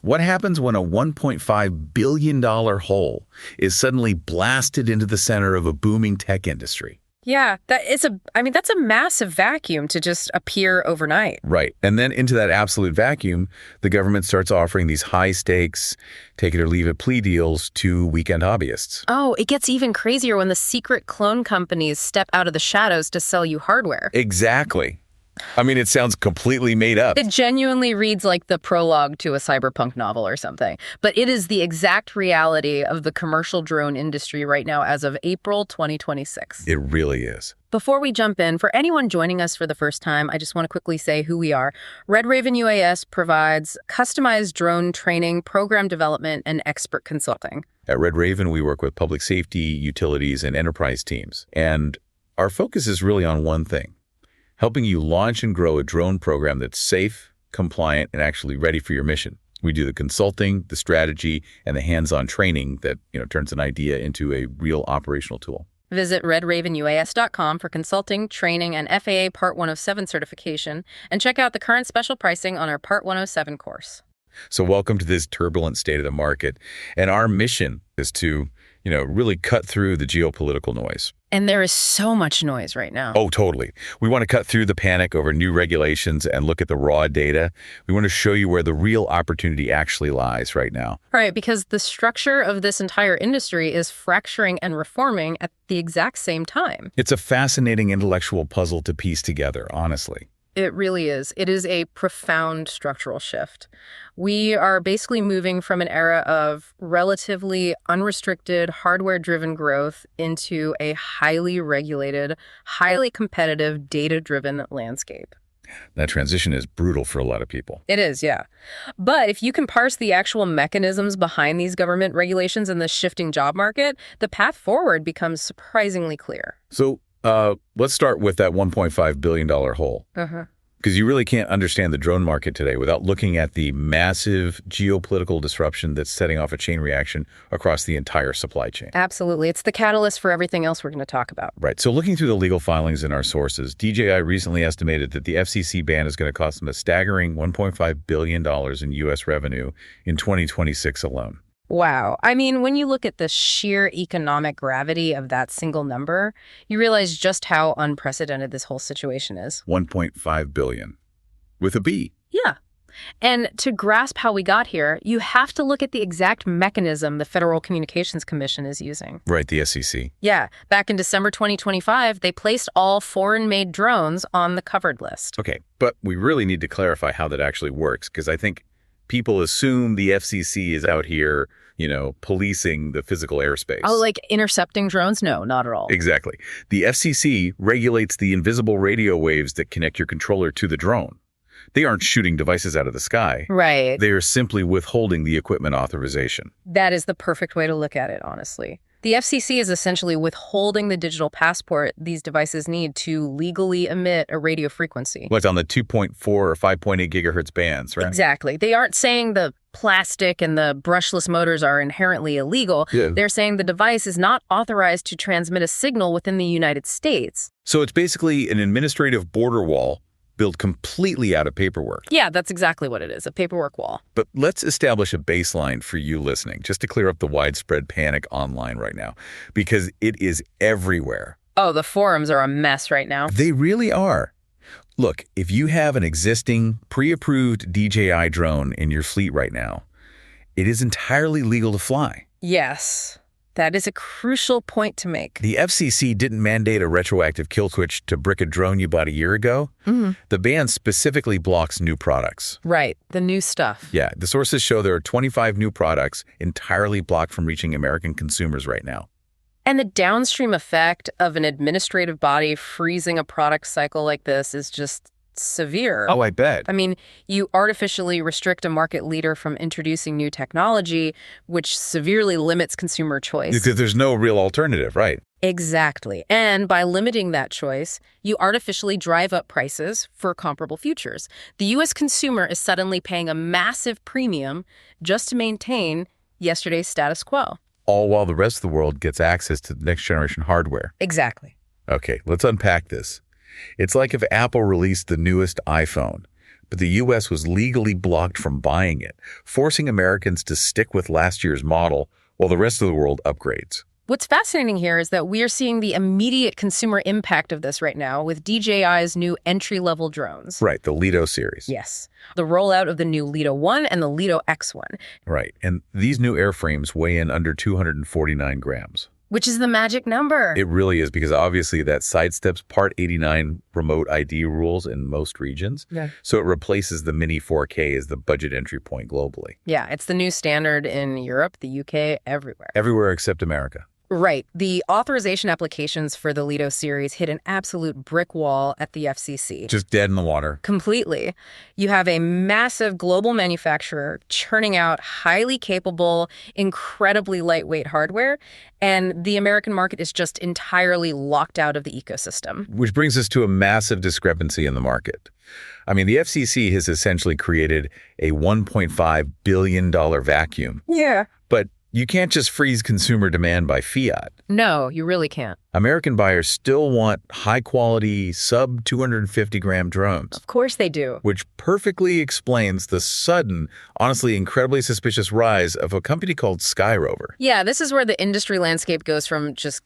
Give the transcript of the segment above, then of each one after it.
What happens when a $1.5 billion hole is suddenly blasted into the center of a booming tech industry? Yeah, that's a massive vacuum to just appear overnight. Right. And then into that absolute vacuum, the government starts offering these high-stakes, take-it-or-leave-it plea deals to weekend hobbyists. Oh, it gets even crazier when the secret clone companies step out of the shadows to sell you hardware. Exactly. I mean, it sounds completely made up. It genuinely reads like the prologue to a cyberpunk novel or something. But it is the exact reality of the commercial drone industry right now as of April 2026. It really is. Before we jump in, for anyone joining us for the first time, I just want to quickly say who we are. Red Raven UAS provides customized drone training, program development, and expert consulting. At Red Raven, we work with public safety, utilities, and enterprise teams. And our focus is really on one thing: helping you launch and grow a drone program that's safe, compliant, and actually ready for your mission. We do the consulting, the strategy, and the hands-on training that, turns an idea into a real operational tool. Visit redravenuas.com for consulting, training, and FAA Part 107 certification, and check out the current special pricing on our Part 107 course. So welcome to this turbulent state of the market. And our mission is to, really cut through the geopolitical noise. And there is so much noise right now. Oh, totally. We want to cut through the panic over new regulations and look at the raw data. We want to show you where the real opportunity actually lies right now. Right, because the structure of this entire industry is fracturing and reforming at the exact same time. It's a fascinating intellectual puzzle to piece together, honestly. It really is. It is a profound structural shift. We are basically moving from an era of relatively unrestricted, hardware-driven growth into a highly regulated, highly competitive, data-driven landscape. That transition is brutal for a lot of people. It is, yeah. But if you can parse the actual mechanisms behind these government regulations and the shifting job market, the path forward becomes surprisingly clear. So let's start with that $1.5 billion hole. Because you really can't understand the drone market today without looking at the massive geopolitical disruption that's setting off a chain reaction across the entire supply chain. Absolutely. It's the catalyst for everything else we're going to talk about. Right. So looking through the legal filings in our sources, DJI recently estimated that the FCC ban is going to cost them a staggering $1.5 billion in U.S. revenue in 2026 alone. Wow. I mean, when you look at the sheer economic gravity of that single number, you realize just how unprecedented this whole situation is. 1.5 billion. With a B. Yeah. And to grasp how we got here, you have to look at the exact mechanism the Federal Communications Commission is using. Right, the SEC. Yeah. Back in December 2025, they placed all foreign-made drones on the covered list. Okay, but we really need to clarify how that actually works, because I think people assume the FCC is out here, policing the physical airspace. Oh, like intercepting drones? No, not at all. Exactly. The FCC regulates the invisible radio waves that connect your controller to the drone. They aren't shooting devices out of the sky. Right. They are simply withholding the equipment authorization. That is the perfect way to look at it, honestly. The FCC is essentially withholding the digital passport these devices need to legally emit a radio frequency. Like on the 2.4 or 5.8 gigahertz bands, right? Exactly. They aren't saying the plastic and the brushless motors are inherently illegal. Yeah. They're saying the device is not authorized to transmit a signal within the United States. So it's basically an administrative border wall built completely out of paperwork. Yeah, that's exactly what it is, a paperwork wall. But let's establish a baseline for you listening, just to clear up the widespread panic online right now, because it is everywhere. Oh, the forums are a mess right now. They really are. Look, if you have an existing pre-approved DJI drone in your fleet right now, it is entirely legal to fly. Yes. That is a crucial point to make. The FCC didn't mandate a retroactive kill switch to brick a drone you bought a year ago. The ban specifically blocks new products. Right, the new stuff. Yeah, the sources show there are 25 new products entirely blocked from reaching American consumers right now. And the downstream effect of an administrative body freezing a product cycle like this is just severe. Oh, I bet. I mean, you artificially restrict a market leader from introducing new technology, which severely limits consumer choice. Because there's no real alternative, right? Exactly. And by limiting that choice, you artificially drive up prices for comparable futures. The U.S. consumer is suddenly paying a massive premium just to maintain yesterday's status quo. All while the rest of the world gets access to the next generation hardware. Exactly. Okay, let's unpack this. It's like if Apple released the newest iPhone, but the U.S. was legally blocked from buying it, forcing Americans to stick with last year's model while the rest of the world upgrades. What's fascinating here is that we are seeing the immediate consumer impact of this right now with DJI's new entry-level drones. Right, the Lito series. Yes. The rollout of the new Lito 1 and the Lito X1. Right, and these new airframes weigh in under 249 grams. Which is the magic number. It really is, because obviously that sidesteps Part 89 remote ID rules in most regions. Yeah. So it replaces the Mini 4K as the budget entry point globally. Yeah, it's the new standard in Europe, the UK, everywhere. Everywhere except America. Right. The authorization applications for the Lito series hit an absolute brick wall at the FCC. Just dead in the water. Completely. You have a massive global manufacturer churning out highly capable, incredibly lightweight hardware, and the American market is just entirely locked out of the ecosystem. Which brings us to a massive discrepancy in the market. I mean, the FCC has essentially created a $1.5 billion vacuum. Yeah. But you can't just freeze consumer demand by fiat. No, you really can't. American buyers still want high-quality, sub-250-gram drones. Of course they do. Which perfectly explains the sudden, honestly incredibly suspicious rise of a company called SkyRover. Yeah, this is where the industry landscape goes from just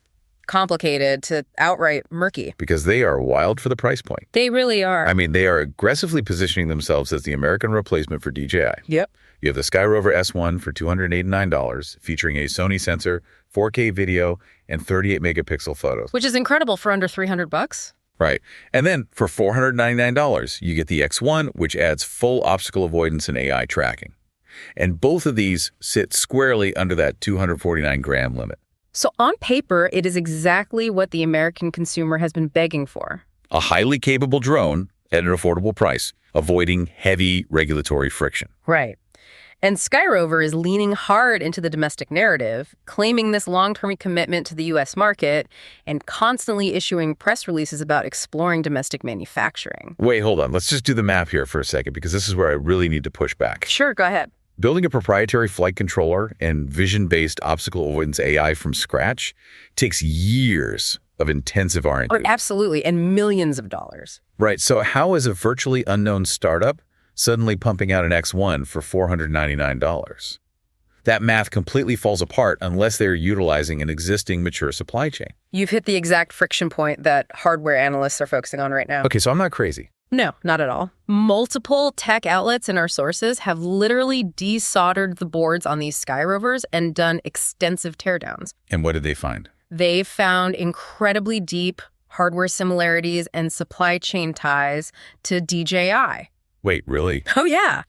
complicated to outright murky. Because they are wild for the price point. They really are. I mean, they are aggressively positioning themselves as the American replacement for DJI. Yep. You have the SkyRover S1 for $289, featuring a Sony sensor, 4K video, and 38-megapixel photos. Which is incredible for under $300. Right. And then for $499, you get the X1, which adds full obstacle avoidance and AI tracking. And both of these sit squarely under that 249-gram limit. So on paper, it is exactly what the American consumer has been begging for. A highly capable drone at an affordable price, avoiding heavy regulatory friction. Right. And SkyRover is leaning hard into the domestic narrative, claiming this long-term commitment to the U.S. market and constantly issuing press releases about exploring domestic manufacturing. Wait, hold on. Let's just do the math here for a second, because this is where I really need to push back. Sure, go ahead. Building a proprietary flight controller and vision-based obstacle avoidance AI from scratch takes years of intensive R&D. Oh, absolutely, and millions of dollars. Right, so how is a virtually unknown startup suddenly pumping out an X1 for $499? That math completely falls apart unless they're utilizing an existing mature supply chain. You've hit the exact friction point that hardware analysts are focusing on right now. Okay, so I'm not crazy. No, not at all. Multiple tech outlets in our sources have literally desoldered the boards on these SkyRovers and done extensive teardowns. And what did they find? They found incredibly deep hardware similarities and supply chain ties to DJI. Wait, really? Oh, yeah.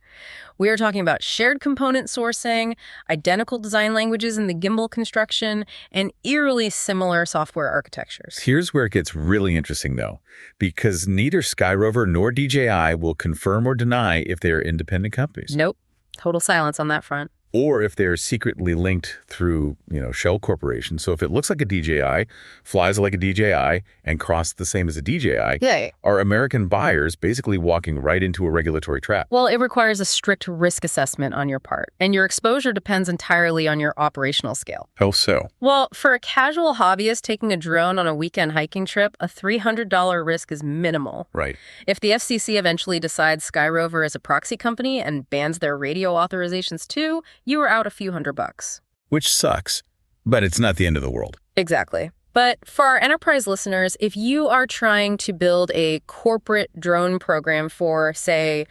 We are talking about shared component sourcing, identical design languages in the gimbal construction, and eerily similar software architectures. Here's where it gets really interesting, though, because neither SkyRover nor DJI will confirm or deny if they are independent companies. Nope. Total silence on that front. Or if they're secretly linked through, shell corporations. So if it looks like a DJI, flies like a DJI, and costs the same as a DJI, Yeah. are American buyers basically walking right into a regulatory trap? Well, it requires a strict risk assessment on your part, and your exposure depends entirely on your operational scale. How so? Well, for a casual hobbyist taking a drone on a weekend hiking trip, a $300 risk is minimal. Right. If the FCC eventually decides SkyRover is a proxy company and bans their radio authorizations too, you are out a few $100. Which sucks, but it's not the end of the world. Exactly. But for our enterprise listeners, if you are trying to build a corporate drone program for, say,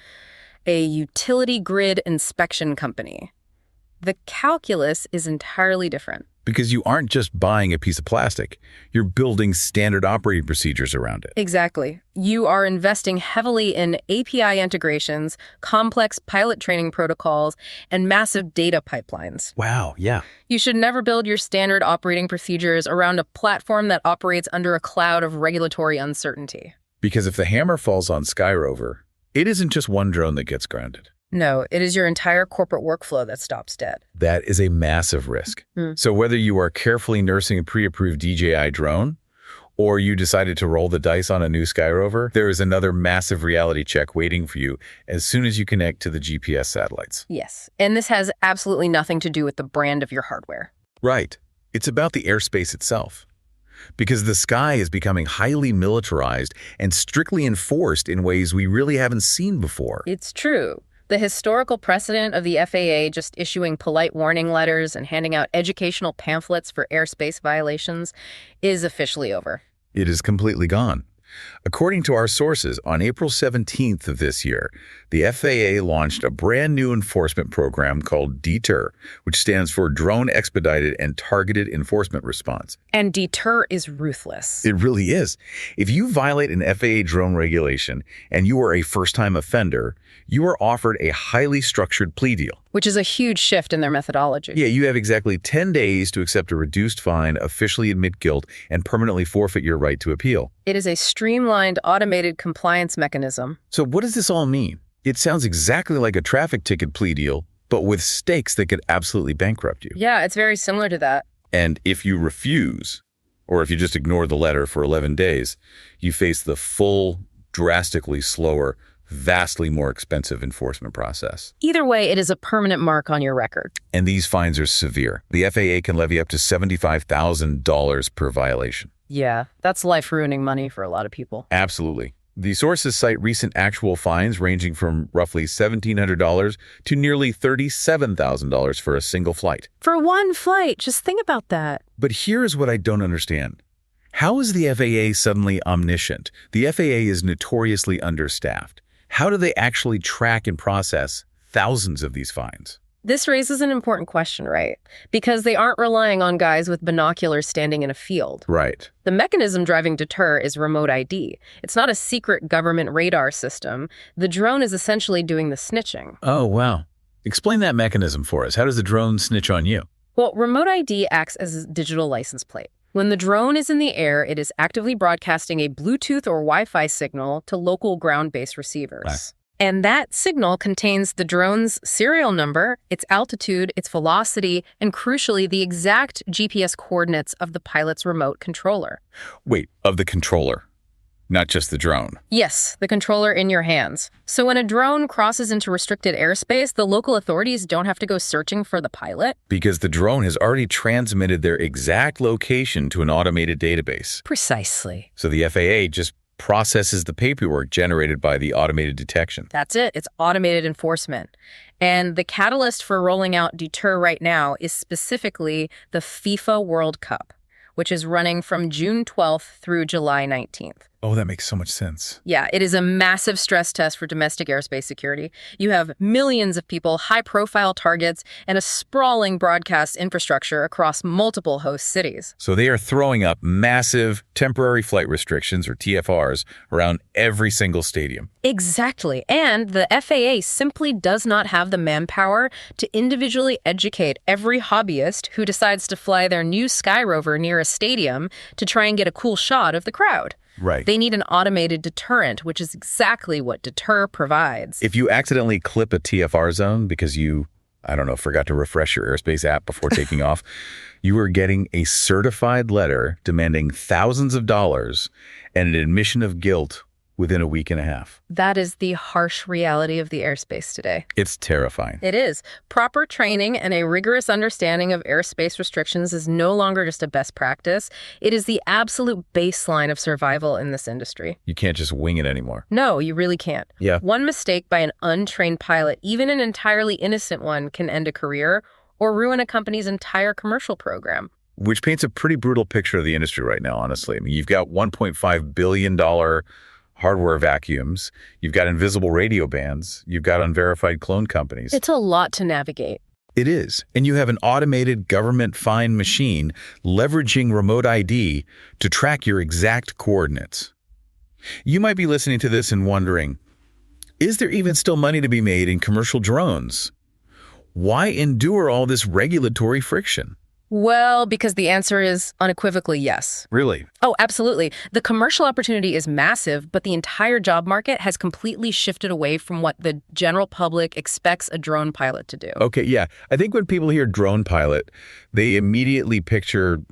a utility grid inspection company, the calculus is entirely different. Because you aren't just buying a piece of plastic, you're building standard operating procedures around it. Exactly. You are investing heavily in API integrations, complex pilot training protocols, and massive data pipelines. Wow, yeah. You should never build your standard operating procedures around a platform that operates under a cloud of regulatory uncertainty. Because if the hammer falls on SkyRover, it isn't just one drone that gets grounded. No, it is your entire corporate workflow that stops dead. That is a massive risk. So whether you are carefully nursing a pre-approved DJI drone, or you decided to roll the dice on a new SkyRover, there is another massive reality check waiting for you as soon as you connect to the GPS satellites. Yes, and this has absolutely nothing to do with the brand of your hardware. Right. It's about the airspace itself. because the sky is becoming highly militarized and strictly enforced in ways we really haven't seen before. It's true. The historical precedent of the FAA just issuing polite warning letters and handing out educational pamphlets for airspace violations is officially over. It is completely gone. According to our sources, on April 17th of this year, the FAA launched a brand new enforcement program called DETER, which stands for Drone Expedited and Targeted Enforcement Response. And DETER is ruthless. It really is. If you violate an FAA drone regulation and you are a first-time offender, you are offered a highly structured plea deal. Which is a huge shift in their methodology. Yeah, you have exactly 10 days to accept a reduced fine, officially admit guilt, and permanently forfeit your right to appeal. It is a streamlined, automated compliance mechanism. So what does this all mean? It sounds exactly like a traffic ticket plea deal, but with stakes that could absolutely bankrupt you. Yeah, it's very similar to that. And if you refuse, or if you just ignore the letter for 11 days, you face the full, drastically slower, vastly more expensive enforcement process. Either way, it is a permanent mark on your record. And these fines are severe. The FAA can levy up to $75,000 per violation. Yeah, that's life-ruining money for a lot of people. Absolutely. The sources cite recent actual fines ranging from roughly $1,700 to nearly $37,000 for a single flight. For one flight, just think about that. But here's what I don't understand. How is the FAA suddenly omniscient? The FAA is notoriously understaffed. How do they actually track and process thousands of these fines? This raises an important question, right? Because they aren't relying on guys with binoculars standing in a field. Right. The mechanism driving DETER is remote ID. It's not a secret government radar system. The drone is essentially doing the snitching. Oh, wow. Explain that mechanism for us. How does the drone snitch on you? Well, remote ID acts as a digital license plate. When the drone is in the air, it is actively broadcasting a Bluetooth or Wi-Fi signal to local ground-based receivers. Right. And that signal contains the drone's serial number, its altitude, its velocity, and crucially, the exact GPS coordinates of the pilot's remote controller. Wait, of the controller, not just the drone? Yes, the controller in your hands. So when a drone crosses into restricted airspace, the local authorities don't have to go searching for the pilot. Because the drone has already transmitted their exact location to an automated database. Precisely. So the FAA just processes the paperwork generated by the automated detection. That's it. It's automated enforcement. And the catalyst for rolling out DETER right now is specifically the FIFA World Cup, which is running from June 12th through July 19th. Oh, that makes so much sense. Yeah, it is a massive stress test for domestic airspace security. You have millions of people, high-profile targets, and a sprawling broadcast infrastructure across multiple host cities. So they are throwing up massive temporary flight restrictions, or TFRs, around every single stadium. Exactly. And the FAA simply does not have the manpower to individually educate every hobbyist who decides to fly their new SkyRover near a stadium to try and get a cool shot of the crowd. Right. They need an automated deterrent, which is exactly what DETER provides. If you accidentally clip a TFR zone because you, forgot to refresh your airspace app before taking off, you are getting a certified letter demanding thousands of dollars and an admission of guilt within a week and a half. That is the harsh reality of the airspace today. It's terrifying. It is. Proper training and a rigorous understanding of airspace restrictions is no longer just a best practice. It is the absolute baseline of survival in this industry. You can't just wing it anymore. No, you really can't. Yeah. One mistake by an untrained pilot, even an entirely innocent one, can end a career or ruin a company's entire commercial program. Which paints a pretty brutal picture of the industry right now, honestly. I mean, you've got $1.5 billion hardware vacuums, you've got invisible radio bands, you've got unverified clone companies. It's a lot to navigate. It is. And you have an automated government fine machine leveraging remote ID to track your exact coordinates. You might be listening to this and wondering, is there even still money to be made in commercial drones? Why endure all this regulatory friction? Well, because the answer is unequivocally yes. Really? Oh, absolutely. The commercial opportunity is massive, but the entire job market has completely shifted away from what the general public expects a drone pilot to do. Okay, yeah. I think when people hear drone pilot, they immediately picture,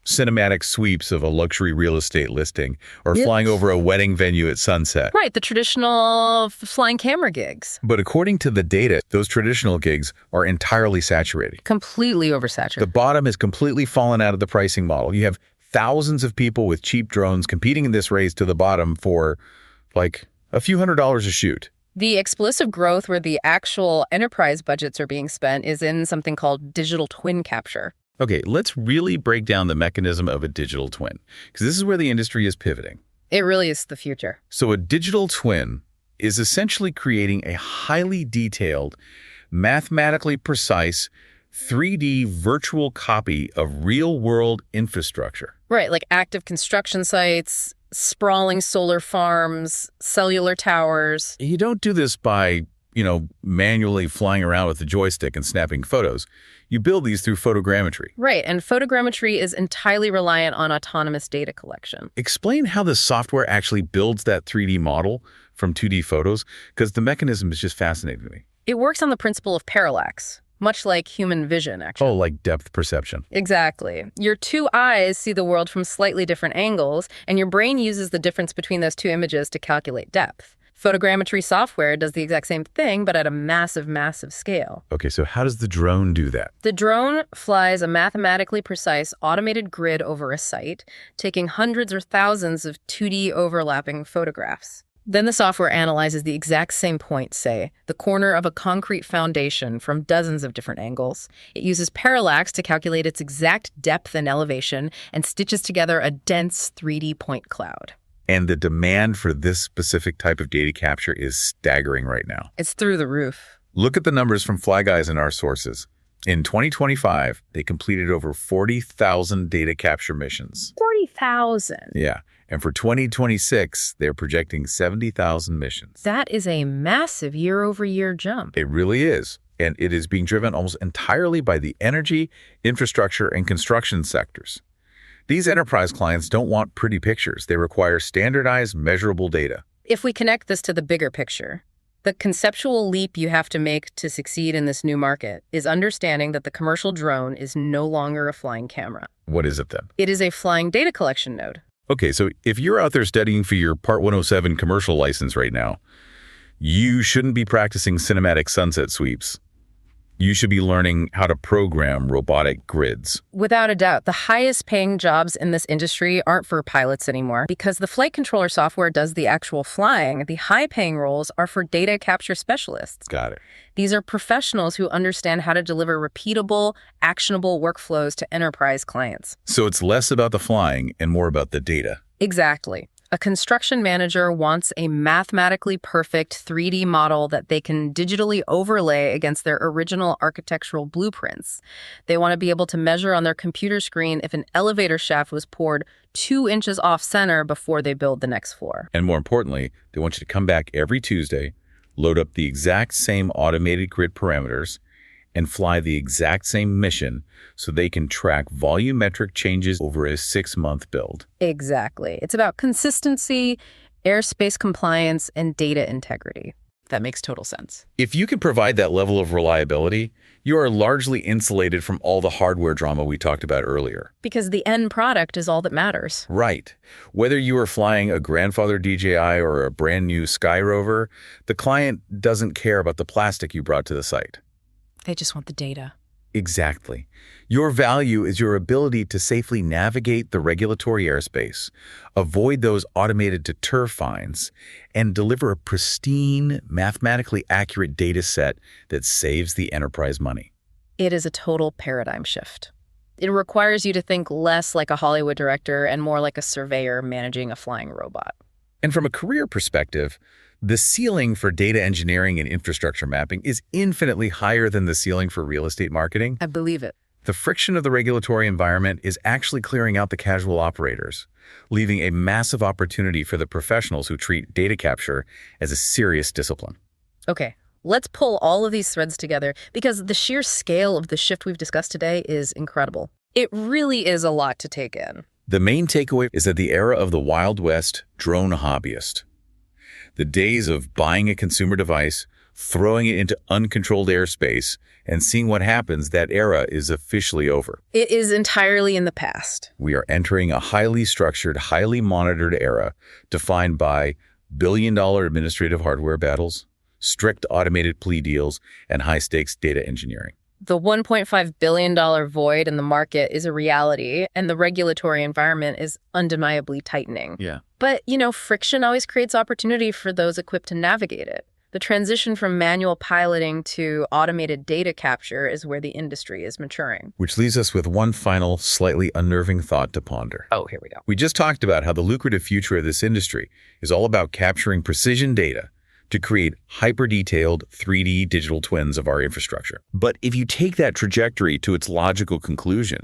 cinematic sweeps of a luxury real estate listing or flying over a wedding venue at sunset. Right, the traditional flying camera gigs. But according to the data, those traditional gigs are entirely saturated. Completely oversaturated. The bottom has completely fallen out of the pricing model. You have thousands of people with cheap drones competing in this race to the bottom for, like, a few $100s a shoot. The explosive growth where the actual enterprise budgets are being spent is in something called digital twin capture. Okay, let's really break down the mechanism of a digital twin, because this is where the industry is pivoting. It really is the future. So a digital twin is essentially creating a highly detailed, mathematically precise 3D virtual copy of real-world infrastructure. Right, like active construction sites, sprawling solar farms, cellular towers. You don't do this by, manually flying around with a joystick and snapping photos. You build these through photogrammetry. Right, and photogrammetry is entirely reliant on autonomous data collection. Explain how the software actually builds that 3D model from 2D photos, because the mechanism is just fascinating to me. It works on the principle of parallax, much like human vision, actually. Oh, like depth perception. Exactly. Your two eyes see the world from slightly different angles, and your brain uses the difference between those two images to calculate depth. Photogrammetry software does the exact same thing, but at a massive, massive scale. Okay, so how does the drone do that? The drone flies a mathematically precise automated grid over a site, taking hundreds or thousands of 2D overlapping photographs. Then the software analyzes the exact same point, say, the corner of a concrete foundation from dozens of different angles. It uses parallax to calculate its exact depth and elevation and stitches together a dense 3D point cloud. And the demand for this specific type of data capture is staggering right now. It's through the roof. Look at the numbers from Fly Guys and our sources. In 2025, they completed over 40,000 data capture missions. 40,000? Yeah. And for 2026, they're projecting 70,000 missions. That is a massive year-over-year jump. It really is. And it is being driven almost entirely by the energy, infrastructure, and construction sectors. These enterprise clients don't want pretty pictures. They require standardized, measurable data. If we connect this to the bigger picture, the conceptual leap you have to make to succeed in this new market is understanding that the commercial drone is no longer a flying camera. What is it then? It is a flying data collection node. Okay, so if you're out there studying for your Part 107 commercial license right now, you shouldn't be practicing cinematic sunset sweeps. You should be learning how to program robotic grids. Without a doubt, the highest paying jobs in this industry aren't for pilots anymore because the flight controller software does the actual flying. The high paying roles are for data capture specialists. Got it. These are professionals who understand how to deliver repeatable, actionable workflows to enterprise clients. So it's less about the flying and more about the data. Exactly. A construction manager wants a mathematically perfect 3D model that they can digitally overlay against their original architectural blueprints. They want to be able to measure on their computer screen if an elevator shaft was poured 2 inches off center before they build the next floor. And more importantly, they want you to come back every Tuesday, load up the exact same automated grid parameters, and fly the exact same mission so they can track volumetric changes over a 6-month build. Exactly. It's about consistency, airspace compliance, and data integrity. That makes total sense. If you can provide that level of reliability, you are largely insulated from all the hardware drama we talked about earlier. Because the end product is all that matters. Right. Whether you are flying a grandfather DJI or a brand new SkyRover, the client doesn't care about the plastic you brought to the site. They just want the data. Exactly. Your value is your ability to safely navigate the regulatory airspace, avoid those automated deter fines, and deliver a pristine, mathematically accurate data set that saves the enterprise money. It is a total paradigm shift. It requires you to think less like a Hollywood director and more like a surveyor managing a flying robot. And from a career perspective, the ceiling for data engineering and infrastructure mapping is infinitely higher than the ceiling for real estate marketing. I believe it. The friction of the regulatory environment is actually clearing out the casual operators, leaving a massive opportunity for the professionals who treat data capture as a serious discipline. Okay, let's pull all of these threads together because the sheer scale of the shift we've discussed today is incredible. It really is a lot to take in. The main takeaway is that the era of the Wild West drone hobbyist, the days of buying a consumer device, throwing it into uncontrolled airspace, and seeing what happens, that era is officially over. It is entirely in the past. We are entering a highly structured, highly monitored era defined by billion-dollar administrative hardware battles, strict automated plea deals, and high-stakes data engineering. The $1.5 billion void in the market is a reality, and the regulatory environment is undeniably tightening. Yeah. But, friction always creates opportunity for those equipped to navigate it. The transition from manual piloting to automated data capture is where the industry is maturing. Which leaves us with one final, slightly unnerving thought to ponder. Oh, here we go. We just talked about how the lucrative future of this industry is all about capturing precision data to create hyper-detailed 3D digital twins of our infrastructure. But if you take that trajectory to its logical conclusion,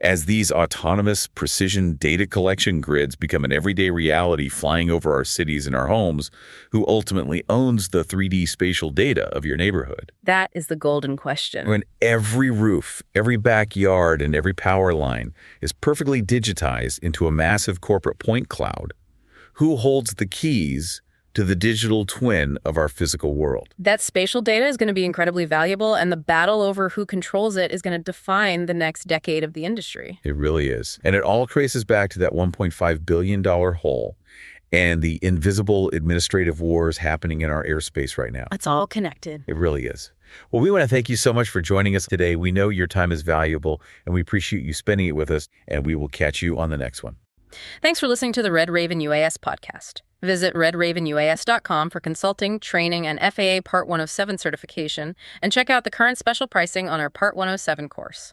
as these autonomous precision data collection grids become an everyday reality flying over our cities and our homes, who ultimately owns the 3D spatial data of your neighborhood? That is the golden question. When every roof, every backyard, and every power line is perfectly digitized into a massive corporate point cloud, who holds the keys to the digital twin of our physical world? That spatial data is going to be incredibly valuable, and the battle over who controls it is going to define the next decade of the industry. It really is. And it all traces back to that $1.5 billion hole and the invisible administrative wars happening in our airspace right now. It's all connected. It really is. Well, we want to thank you so much for joining us today. We know your time is valuable, and we appreciate you spending it with us, and we will catch you on the next one. Thanks for listening to the Red Raven UAS podcast. Visit redravenuas.com for consulting, training, and FAA Part 107 certification, and check out the current special pricing on our Part 107 course.